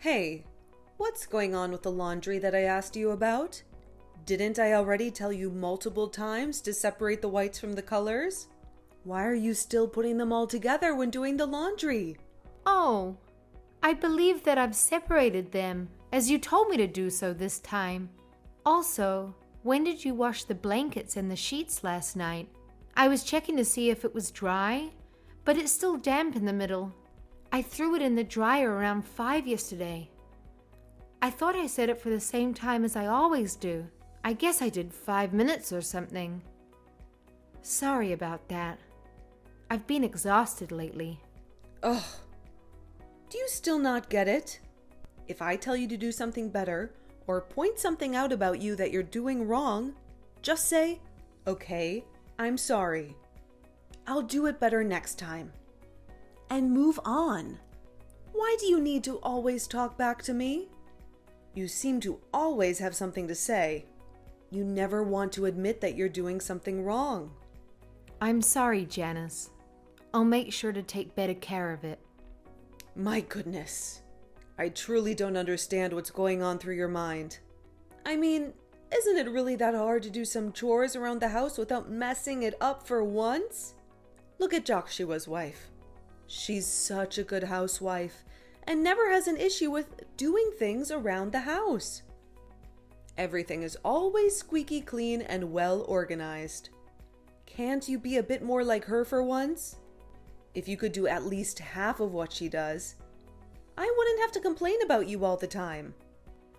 Hey, what's going on with the laundry that I asked you about? Didn't I already tell you multiple times to separate the whites from the colors? Why are you still putting them all together when doing the laundry? Oh, I believe that I've separated them, as you told me to do so this time. Also, when did you wash the blankets and the sheets last night? I was checking to see if it was dry, but it's still damp in the middle. I threw it in the dryer around 5 yesterday. I thought I set it for the same time as I always do. I guess I did 5 minutes or something. Sorry about that. I've been exhausted lately. Ugh. Do you still not get it? If I tell you to do something better, or point something out about you that you're doing wrong, just say, okay, I'm sorry. I'll do it better next time. And move on. Why do you need to always talk back to me? You seem to always have something to say. You never want to admit that you're doing something wrong. I'm sorry, Janice. I'll make sure to take better care of it. My goodness. I truly don't understand what's going on through your mind. I mean, isn't it really that hard to do some chores around the house without messing it up for once? Look at Joshua's wife. She's such a good housewife and never has an issue with doing things around the house. Everything is always squeaky clean and well organized. Can't you be a bit more like her for once? If you could do at least half of what she does, I wouldn't have to complain about you all the time.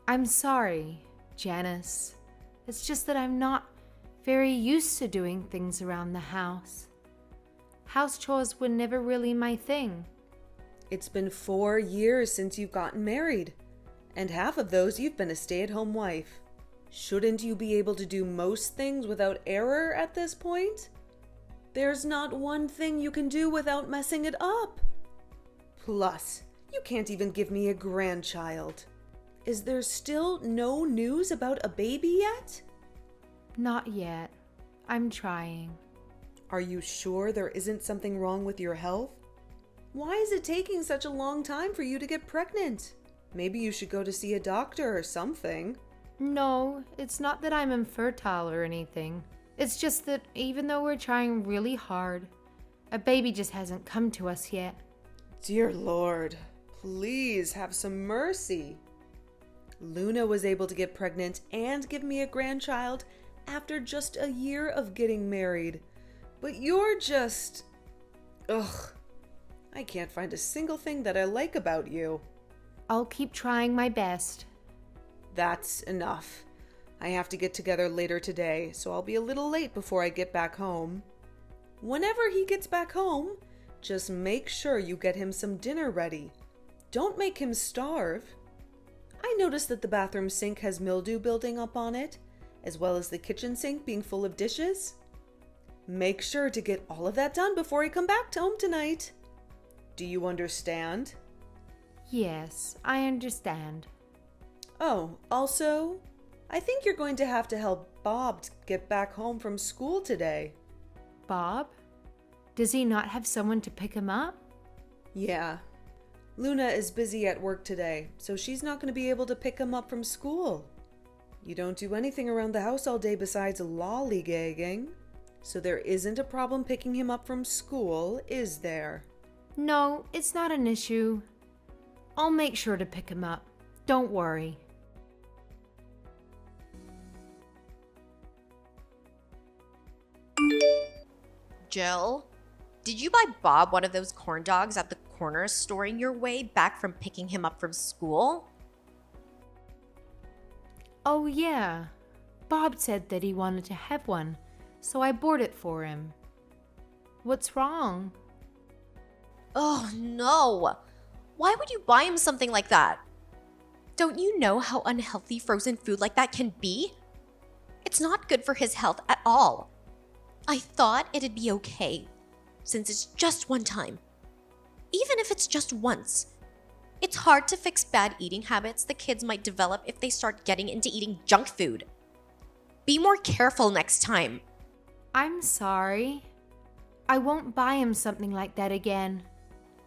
I'm sorry, Janice. It's just that I'm not very used to doing things around the house. House chores were never really my thing. It's been 4 years since you've gotten married, and half of those you've been a stay-at-home wife. Shouldn't you be able to do most things without error at this point? There's not one thing you can do without messing it up. Plus, you can't even give me a grandchild. Is there still no news about a baby yet? Not yet. I'm trying. Are you sure there isn't something wrong with your health? Why is it taking such a long time for you to get pregnant? Maybe you should go to see a doctor or something. No, it's not that I'm infertile or anything. It's just that even though we're trying really hard, a baby just hasn't come to us yet. Dear Lord, please have some mercy. Luna was able to get pregnant and give me a grandchild after just a year of getting married. But you're just... Ugh. I can't find a single thing that I like about you. I'll keep trying my best. That's enough. I have to get together later today, so I'll be a little late before I get back home. Whenever he gets back home, just make sure you get him some dinner ready. Don't make him starve. I noticed that the bathroom sink has mildew building up on it, as well as the kitchen sink being full of dishes. Make sure to get all of that done before I come back home tonight. Do you understand? Yes, I understand. Oh, also, I think you're going to have to help Bob get back home from school today. Bob? Does he not have someone to pick him up? Yeah. Luna is busy at work today, so she's not going to be able to pick him up from school. You don't do anything around the house all day besides lollygagging, so there isn't a problem picking him up from school, is there? No, it's not an issue. I'll make sure to pick him up. Don't worry. Jill, did you buy Bob one of those corn dogs at the corner store on your way back from picking him up from school? Oh yeah. Bob said that he wanted to have one, so I bought it for him. What's wrong? Oh no! Why would you buy him something like that? Don't you know how unhealthy frozen food like that can be? It's not good for his health at all. I thought it'd be okay, since it's just one time. Even if it's just once. It's hard to fix bad eating habits the kids might develop if they start getting into eating junk food. Be more careful next time. I'm sorry. I won't buy him something like that again.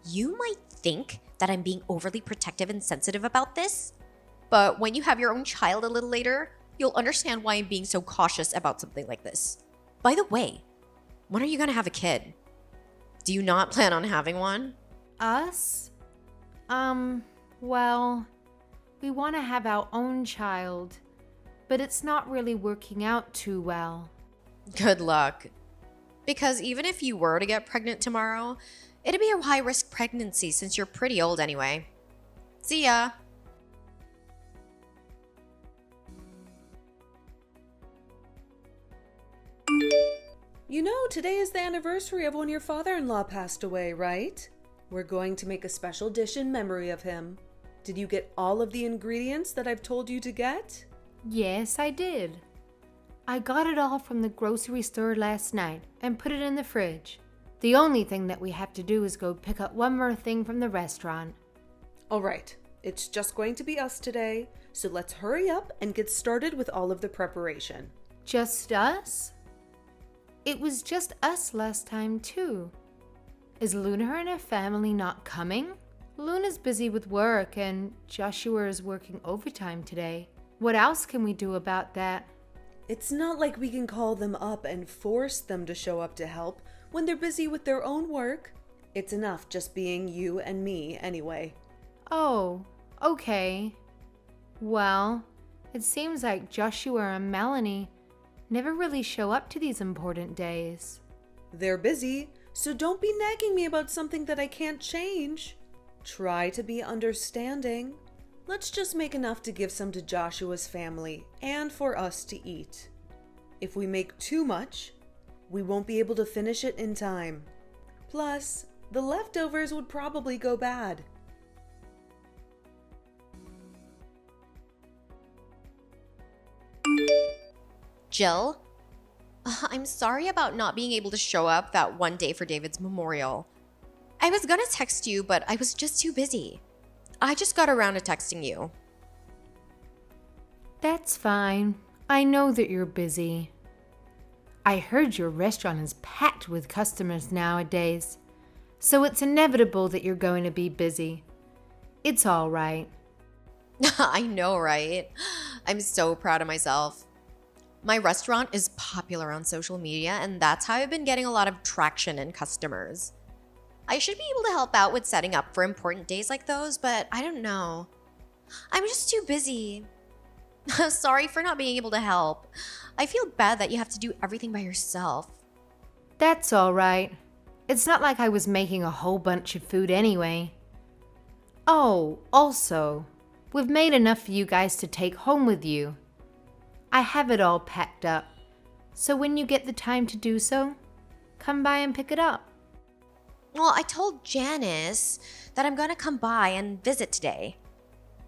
You might think that I'm being overly protective and sensitive about this. But when you have your own child a little later, you'll understand why I'm being so cautious about something like this. By the way, when are you gonna have a kid? Do you not plan on having one? Us? Well, we want to have our own child, but it's not really working out too well. Good luck. Because even if you were to get pregnant tomorrow, it'd be a high-risk pregnancy since you're pretty old anyway. See ya. You know, today is the anniversary of when your father-in-law passed away, right? We're going to make a special dish in memory of him. Did you get all of the ingredients that I've told you to get? Yes, I did. I got it all from the grocery store last night and put it in the fridge. The only thing that we have to do is go pick up one more thing from the restaurant. All right, it's just going to be us today, so let's hurry up and get started with all of the preparation. Just us? It was just us last time, too. Is Luna and her family not coming? Luna's busy with work and Joshua is working overtime today. What else can we do about that? It's not like we can call them up and force them to show up to help when they're busy with their own work. It's enough just being you and me anyway. Oh, okay. Well, it seems like Joshua and Melanie never really show up to these important days. They're busy, so don't be nagging me about something that I can't change. Try to be understanding. Let's just make enough to give some to Joshua's family and for us to eat. If we make too much, we won't be able to finish it in time. Plus, the leftovers would probably go bad. Jill, I'm sorry about not being able to show up that one day for David's memorial. I was gonna text you, but I was just too busy. I just got around to texting you. That's fine. I know that you're busy. I heard your restaurant is packed with customers nowadays, so it's inevitable that you're going to be busy. It's all right. I know, right? I'm so proud of myself. My restaurant is popular on social media, and that's how I've been getting a lot of traction and customers. I should be able to help out with setting up for important days like those, but I don't know. I'm just too busy. Sorry for not being able to help. I feel bad that you have to do everything by yourself. That's all right. It's not like I was making a whole bunch of food anyway. Oh, also, we've made enough for you guys to take home with you. I have it all packed up, so when you get the time to do so, come by and pick it up. Well, I told Janice that I'm gonna come by and visit today.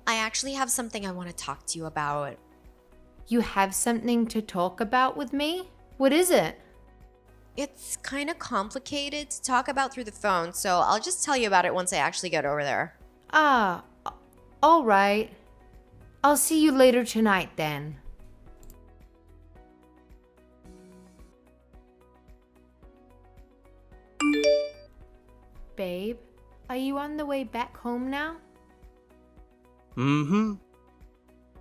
I actually have something I want to talk to you about. You have something to talk about with me? What is it? It's kind of complicated to talk about through the phone, so I'll just tell you about it once I actually get over there. Ah, all right. I'll see you later tonight then. Babe, are you on the way back home now? Mm-hmm.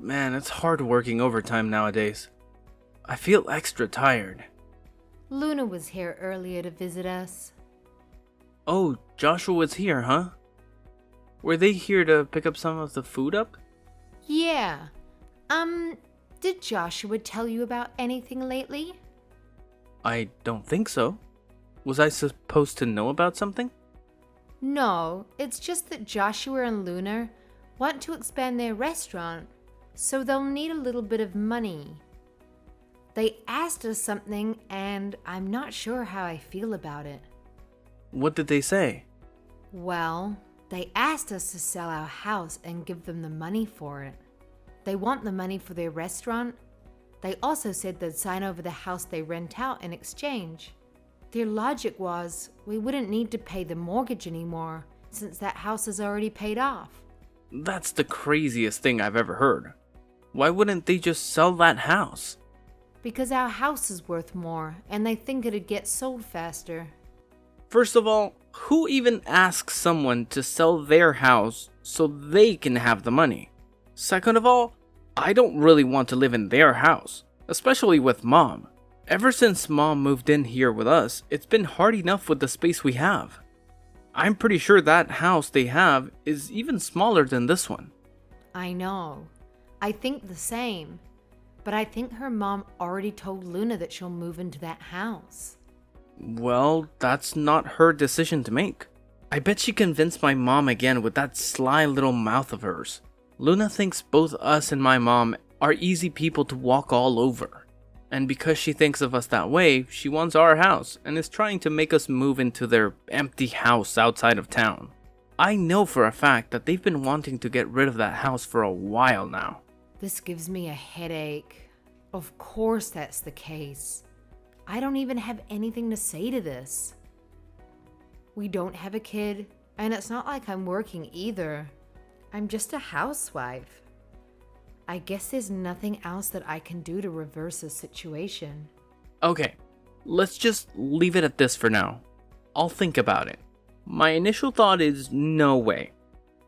Man, it's hard working overtime nowadays. I feel extra tired. Luna was here earlier to visit us. Oh, Joshua was here, huh? Were they here to pick up some of the food up? Yeah. Did Joshua tell you about anything lately? I don't think so. Was I supposed to know about something? No, it's just that Joshua and Luna want to expand their restaurant, so they'll need a little bit of money. They asked us something, and I'm not sure how I feel about it. What did they say? Well, they asked us to sell our house and give them the money for it. They want the money for their restaurant. They also said they'd sign over the house they rent out in exchange. Their logic was we wouldn't need to pay the mortgage anymore since that house is already paid off. That's the craziest thing I've ever heard. Why wouldn't they just sell that house? Because our house is worth more and they think it'd get sold faster. First of all, Who even asks someone to sell their house so they can have the money? Second of all, I don't really want to live in their house, especially with Mom. Ever since Mom moved in here with us, it's been hard enough with the space we have. I'm pretty sure that house they have is even smaller than this one. I know. I think the same. But I think her mom already told Luna that she'll move into that house. Well, that's not her decision to make. I bet she convinced my mom again with that sly little mouth of hers. Luna thinks both us and my mom are easy people to walk all over. And because she thinks of us that way, she wants our house and is trying to make us move into their empty house outside of town. I know for a fact that they've been wanting to get rid of that house for a while now. This gives me a headache. Of course that's the case. I don't even have anything to say to this. We don't have a kid, and it's not like I'm working either. I'm just a housewife. I guess there's nothing else that I can do to reverse the situation. Okay, let's just leave it at this for now. I'll think about it. My initial thought is no way.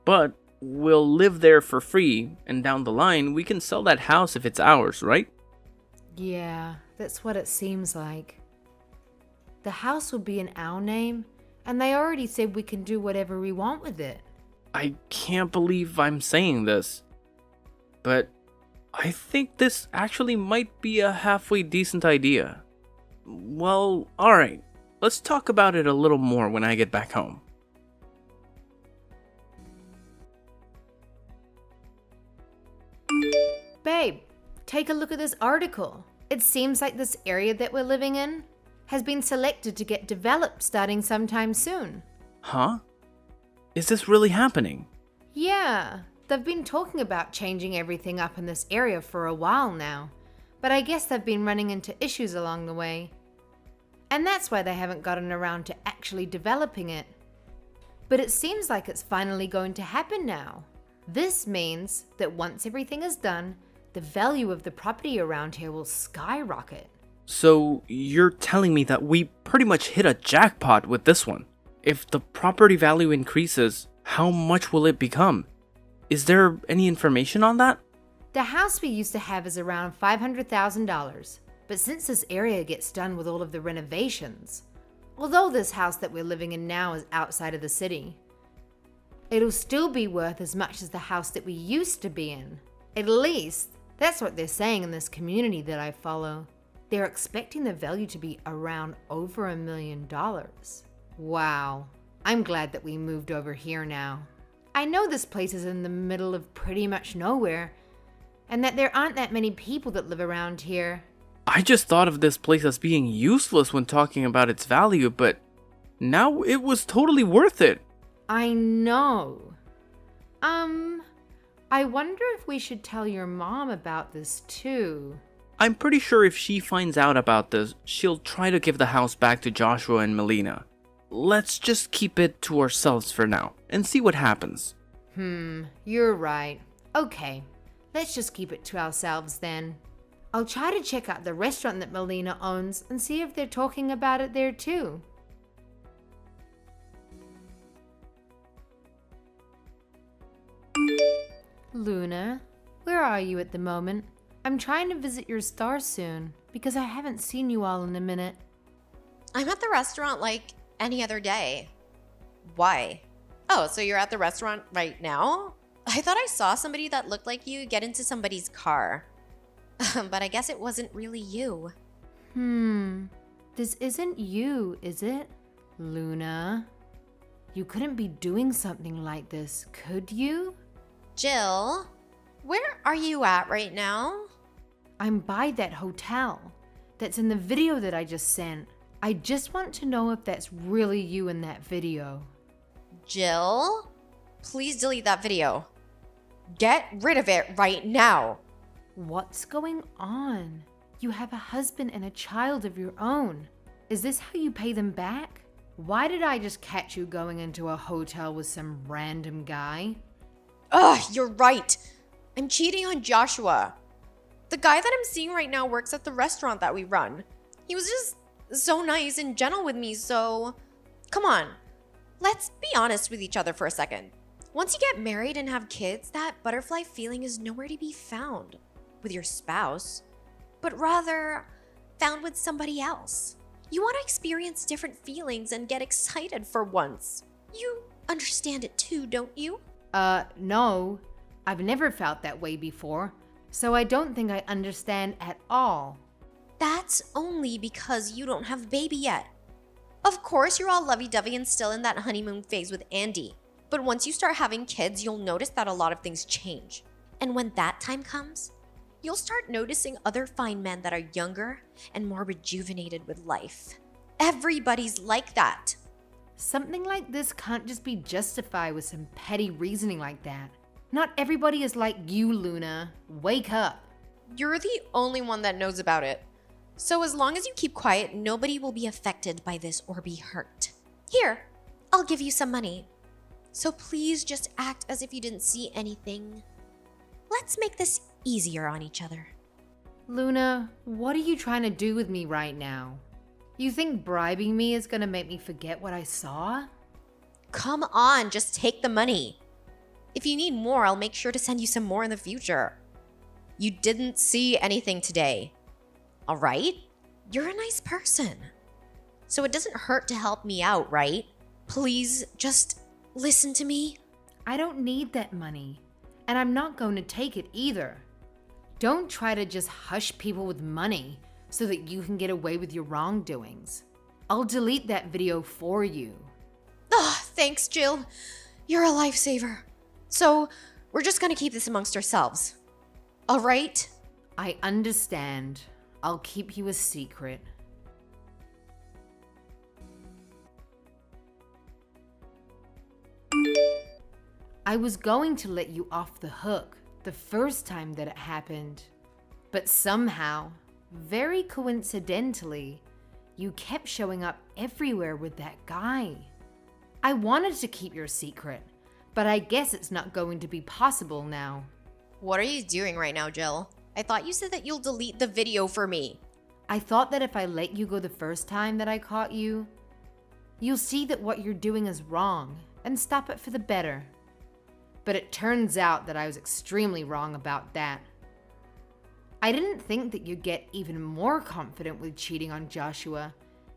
But we'll live there for free, and down the line, we can sell that house if it's ours, right? Yeah, that's what it seems like. The house will be in our name, and they already said we can do whatever we want with it. I can't believe I'm saying this, but I think this actually might be a halfway decent idea. Well, alright, let's talk about it a little more when I get back home. Babe, take a look at this article. It seems like this area that we're living in has been selected to get developed starting sometime soon. Huh? Is this really happening? Yeah, they've been talking about changing everything up in this area for a while now, but I guess they've been running into issues along the way. And that's why they haven't gotten around to actually developing it. But it seems like it's finally going to happen now. This means that once everything is done, the value of the property around here will skyrocket. So, you're telling me that we pretty much hit a jackpot with this one? If the property value increases, how much will it become? Is there any information on that? The house we used to have is around $500,000, but since this area gets done with all of the renovations, although this house that we're living in now is outside of the city, it'll still be worth as much as the house that we used to be in. At least, that's what they're saying in this community that I follow. They're expecting the value to be around over $1 million. Wow, I'm glad that we moved over here now. I know this place is in the middle of pretty much nowhere, and that there aren't that many people that live around here. I just thought of this place as being useless when talking about its value, but now it was totally worth it. I know. I wonder if we should tell your mom about this too. I'm pretty sure if she finds out about this, she'll try to give the house back to Joshua and Melina. Let's just keep it to ourselves for now, and see what happens. You're right. Okay, let's just keep it to ourselves then. I'll try to check out the restaurant that Melina owns and see if they're talking about it there too. Luna, where are you at the moment? I'm trying to visit your star soon, because I haven't seen you all in a minute. I'm at the restaurant like any other day. Why? Oh, so you're at the restaurant right now? I thought I saw somebody that looked like you get into somebody's car. But I guess it wasn't really you. This isn't you, is it? Luna? You couldn't be doing something like this, could you? Jill, where are you at right now? I'm by that hotel. That's in the video that I just sent. I just want to know if that's really you in that video. Jill, please delete that video. Get rid of it right now. What's going on? You have a husband and a child of your own. Is this how you pay them back? Why did I just catch you going into a hotel with some random guy? Ugh, you're right. I'm cheating on Joshua. The guy that I'm seeing right now works at the restaurant that we run. He was just so nice and gentle with me, so come on. Let's be honest with each other for a second. Once you get married and have kids, that butterfly feeling is nowhere to be found with your spouse, but rather found with somebody else. You want to experience different feelings and get excited for once. You understand it too, don't you? No. I've never felt that way before, so I don't think I understand at all. That's only because you don't have a baby yet. Of course, you're all lovey-dovey and still in that honeymoon phase with Andy. But once you start having kids, you'll notice that a lot of things change. And when that time comes, you'll start noticing other fine men that are younger and more rejuvenated with life. Everybody's like that. Something like this can't just be justified with some petty reasoning like that. Not everybody is like you, Luna. Wake up. You're the only one that knows about it. So as long as you keep quiet, nobody will be affected by this or be hurt. Here, I'll give you some money. So please just act as if you didn't see anything. Let's make this easier on each other. Luna, what are you trying to do with me right now? You think bribing me is gonna make me forget what I saw? Come on, just take the money. If you need more, I'll make sure to send you some more in the future. You didn't see anything today. All right? You're a nice person. So it doesn't hurt to help me out, right? Please just listen to me. I don't need that money, and I'm not going to take it either. Don't try to just hush people with money so that you can get away with your wrongdoings. I'll delete that video for you. Thanks, Jill. You're a lifesaver. So we're just gonna keep this amongst ourselves. All right? I understand. I'll keep you a secret. I was going to let you off the hook the first time that it happened, but somehow, very coincidentally, you kept showing up everywhere with that guy. I wanted to keep your secret, but I guess it's not going to be possible now. What are you doing right now, Jill? I thought you said that you'll delete the video for me. I thought that if I let you go the first time that I caught you, you'll see that what you're doing is wrong and stop it for the better. But it turns out that I was extremely wrong about that. I didn't think that you'd get even more confident with cheating on Joshua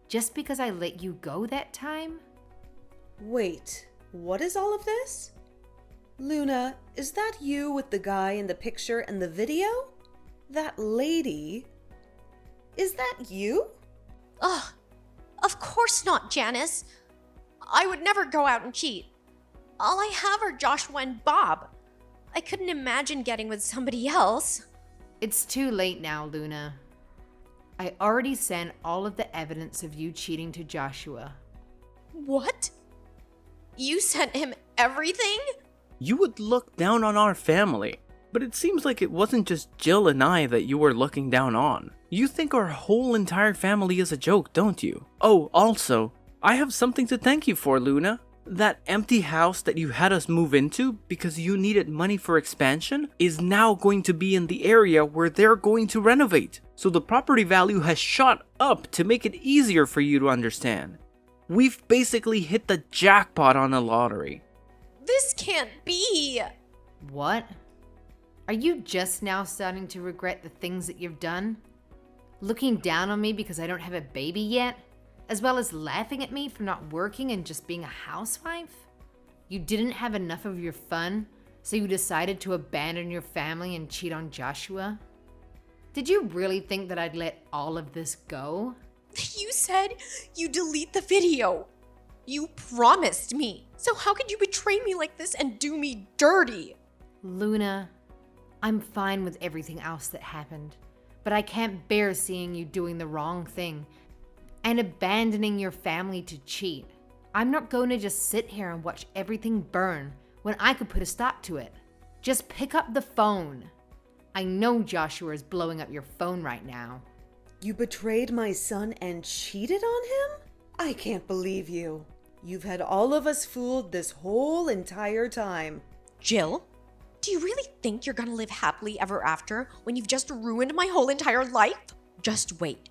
just because I let you go that time. Wait, what is all of this? Luna, is that you with the guy in the picture and the video? That lady? Is that you? Ugh, of course not, Janice. I would never go out and cheat. All I have are Joshua and Bob. I couldn't imagine getting with somebody else. It's too late now, Luna. I already sent all of the evidence of you cheating to Joshua. What? You sent him everything? You would look down on our family, but it seems like it wasn't just Jill and I that you were looking down on. You think our whole entire family is a joke, don't you? Oh, also, I have something to thank you for, Luna. That empty house that you had us move into because you needed money for expansion is now going to be in the area where they're going to renovate. So the property value has shot up to make it easier for you to understand. We've basically hit the jackpot on the lottery. This can't be. What? Are you just now starting to regret the things that you've done? Looking down on me because I don't have a baby yet? As well as laughing at me for not working and just being a housewife? You didn't have enough of your fun, so you decided to abandon your family and cheat on Joshua? Did you really think that I'd let all of this go? You said you delete the video. You promised me. So how could you betray me like this and do me dirty? Luna, I'm fine with everything else that happened, but I can't bear seeing you doing the wrong thing and abandoning your family to cheat. I'm not going to just sit here and watch everything burn when I could put a stop to it. Just pick up the phone. I know Joshua is blowing up your phone right now. You betrayed my son and cheated on him? I can't believe you. You've had all of us fooled this whole entire time. Jill, do you really think you're gonna live happily ever after when you've just ruined my whole entire life? Just wait.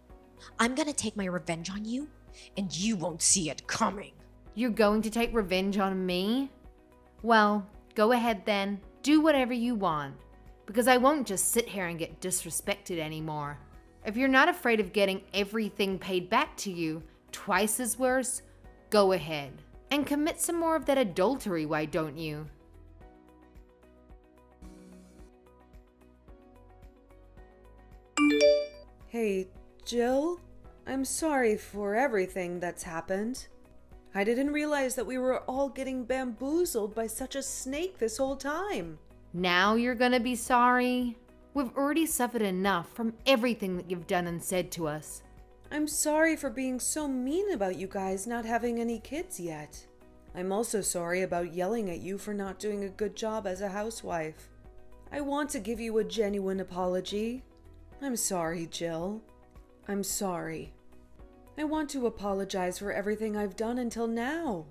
I'm gonna take my revenge on you, and you won't see it coming. You're going to take revenge on me? Well, go ahead then. Do whatever you want. Because I won't just sit here and get disrespected anymore. If you're not afraid of getting everything paid back to you, twice as worse, go ahead. And commit some more of that adultery, why don't you? Hey, Jill, I'm sorry for everything that's happened. I didn't realize that we were all getting bamboozled by such a snake this whole time. Now you're gonna be sorry? We've already suffered enough from everything that you've done and said to us. I'm sorry for being so mean about you guys not having any kids yet. I'm also sorry about yelling at you for not doing a good job as a housewife. I want to give you a genuine apology. I'm sorry, Jill. I'm sorry. I want to apologize for everything I've done until now.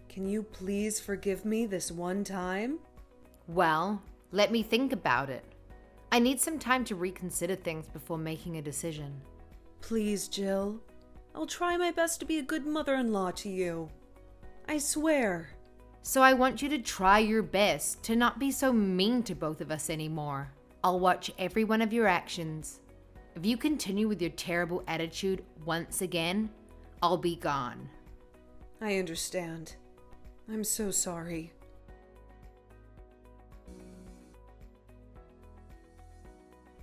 Can you please forgive me this one time? Well, let me think about it. I need some time to reconsider things before making a decision. Please, Jill. I'll try my best to be a good mother-in-law to you. I swear. So I want you to try your best to not be so mean to both of us anymore. I'll watch every one of your actions. If you continue with your terrible attitude once again, I'll be gone. I understand. I'm so sorry.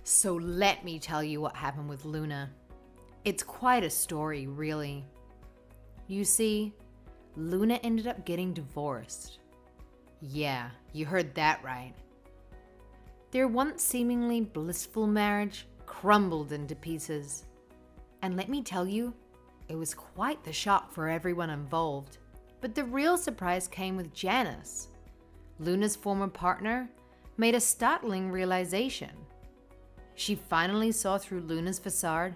So let me tell you what happened with Luna. It's quite a story, really. You see, Luna ended up getting divorced. Yeah, you heard that right. Their once seemingly blissful marriage crumbled into pieces. And let me tell you, it was quite the shock for everyone involved. But the real surprise came with Janice. Luna's former partner made a startling realization. She finally saw through Luna's facade,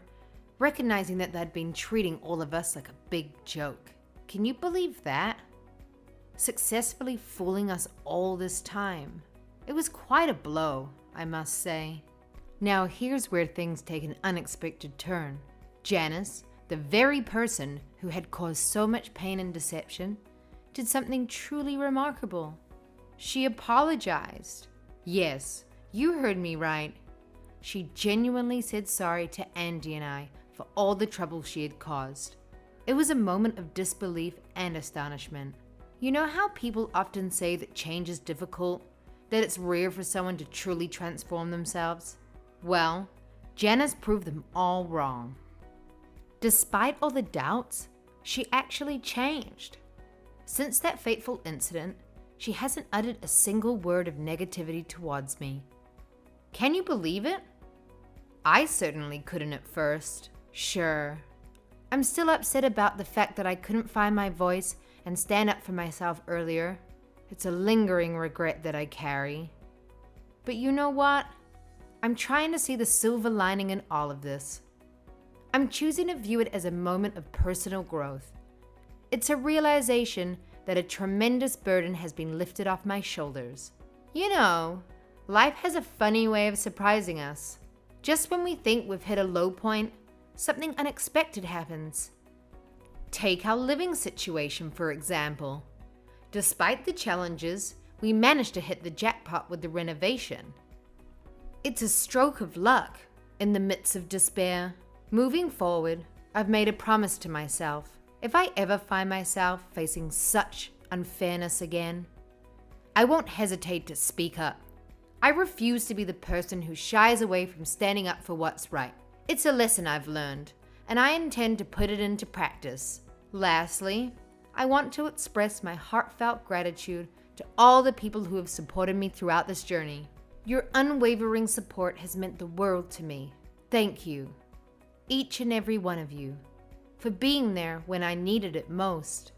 recognizing that they'd been treating all of us like a big joke. Can you believe that? Successfully fooling us all this time. It was quite a blow, I must say. Now here's where things take an unexpected turn. Janice, the very person who had caused so much pain and deception, did something truly remarkable. She apologized. Yes, you heard me right. She genuinely said sorry to Andy and I for all the trouble she had caused. It was a moment of disbelief and astonishment. You know how people often say that change is difficult, that it's rare for someone to truly transform themselves? Well, Janice proved them all wrong. Despite all the doubts, she actually changed. Since that fateful incident, she hasn't uttered a single word of negativity towards me. Can you believe it? I certainly couldn't at first. Sure, I'm still upset about the fact that I couldn't find my voice and stand up for myself earlier. It's a lingering regret that I carry. But you know what? I'm trying to see the silver lining in all of this. I'm choosing to view it as a moment of personal growth. It's a realization that a tremendous burden has been lifted off my shoulders. You know, life has a funny way of surprising us. Just when we think we've hit a low point, something unexpected happens. Take our living situation, for example. Despite the challenges, we managed to hit the jackpot with the renovation. It's a stroke of luck in the midst of despair. Moving forward, I've made a promise to myself. If I ever find myself facing such unfairness again, I won't hesitate to speak up. I refuse to be the person who shies away from standing up for what's right. It's a lesson I've learned, and I intend to put it into practice. Lastly, I want to express my heartfelt gratitude to all the people who have supported me throughout this journey. Your unwavering support has meant the world to me. Thank you, each and every one of you, for being there when I needed it most.